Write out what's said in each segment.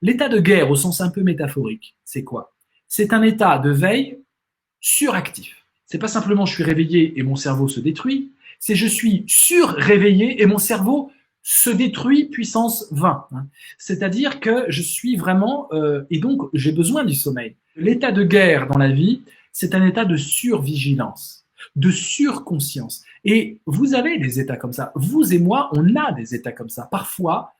L'état de guerre, au sens un peu métaphorique, c'est quoi? C'est un état de veille suractif. C'est pas simplement je suis réveillé et mon cerveau se détruit, c'est je suis surréveillé et mon cerveau se détruit puissance 20. C'est-à-dire que je suis vraiment, et donc j'ai besoin du sommeil. L'état de guerre dans la vie, c'est un état de survigilance, de surconscience. Et vous avez des états comme ça. Vous et moi, on a des états comme ça. Parfois,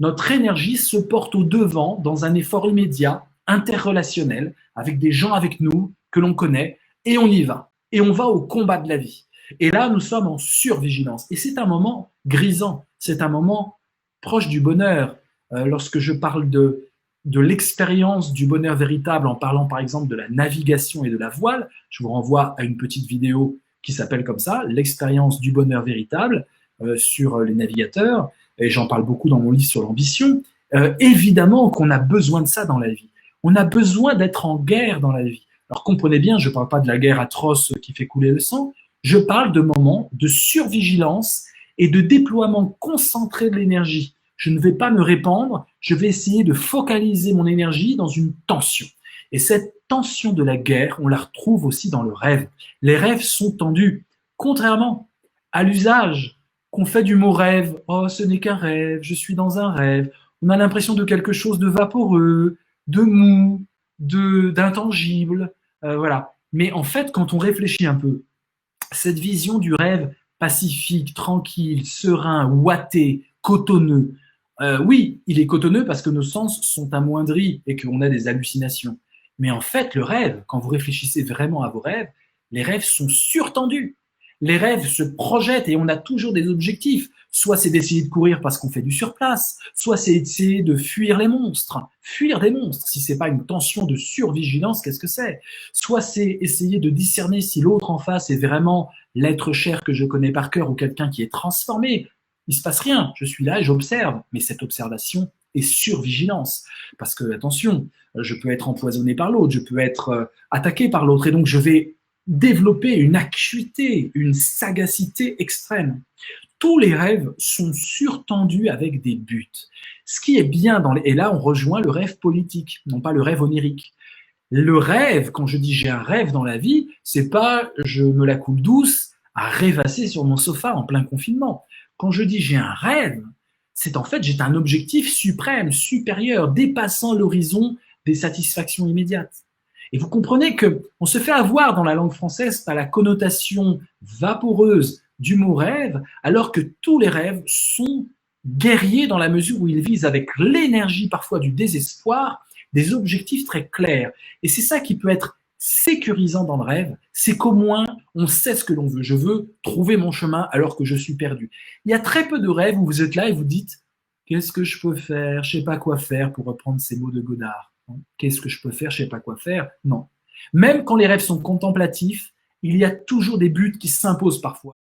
notre énergie se porte au devant dans un effort immédiat, interrelationnel, avec des gens avec nous que l'on connaît, et on y va. Et on va au combat de la vie. Et là, nous sommes en survigilance. Et c'est un moment grisant, c'est un moment proche du bonheur. Lorsque je parle de l'expérience du bonheur véritable en parlant par exemple de la navigation et de la voile, je vous renvoie à une petite vidéo qui s'appelle comme ça, l'expérience du bonheur véritable sur les navigateurs, et j'en parle beaucoup dans mon livre sur l'ambition. Évidemment qu'on a besoin de ça dans la vie. On a besoin d'être en guerre dans la vie. Alors comprenez bien, je ne parle pas de la guerre atroce qui fait couler le sang, je parle de moments de survigilance et de déploiement concentré de l'énergie. Je ne vais pas me répandre, je vais essayer de focaliser mon énergie dans une tension. Et cette tension de la guerre, on la retrouve aussi dans le rêve. Les rêves sont tendus, contrairement à l'usage qu'on fait du mot rêve. Oh, ce n'est qu'un rêve, je suis dans un rêve. On a l'impression de quelque chose de vaporeux, de mou, d'intangible, voilà. Mais en fait, quand on réfléchit un peu, cette vision du rêve pacifique, tranquille, serein, ouaté, cotonneux, oui, il est cotonneux parce que nos sens sont amoindris et qu'on a des hallucinations. Mais en fait, le rêve, quand vous réfléchissez vraiment à vos rêves, les rêves sont surtendus. Les rêves se projettent et on a toujours des objectifs. Soit c'est d'essayer de courir parce qu'on fait du surplace, soit c'est d'essayer de fuir les monstres. Fuir des monstres, si c'est pas une tension de survigilance, qu'est-ce que c'est? Soit c'est essayer de discerner si l'autre en face est vraiment l'être cher que je connais par cœur ou quelqu'un qui est transformé. Il se passe rien, je suis là et j'observe, mais cette observation est survigilance. Parce que, attention, je peux être empoisonné par l'autre, je peux être attaqué par l'autre, et donc je vais développer une acuité, une sagacité extrême. Tous les rêves sont surtendus avec des buts. Ce qui est bien dans les... Et là, on rejoint le rêve politique, non pas le rêve onirique. Le rêve, quand je dis j'ai un rêve dans la vie, c'est pas je me la coule douce à rêvasser sur mon sofa en plein confinement. Quand je dis j'ai un rêve, c'est en fait j'ai un objectif suprême, supérieur, dépassant l'horizon des satisfactions immédiates. Et vous comprenez qu'on se fait avoir dans la langue française par la connotation vaporeuse du mot rêve, alors que tous les rêves sont guerriers dans la mesure où ils visent avec l'énergie parfois du désespoir des objectifs très clairs. Et c'est ça qui peut être sécurisant dans le rêve, c'est qu'au moins on sait ce que l'on veut. Je veux trouver mon chemin alors que je suis perdu. Il y a très peu de rêves où vous êtes là et vous dites « Qu'est-ce que je peux faire? Je ne sais pas quoi faire » pour reprendre ces mots de Godard. Qu'est-ce que je peux faire? Je ne sais pas quoi faire. Non. Même quand les rêves sont contemplatifs, il y a toujours des buts qui s'imposent parfois.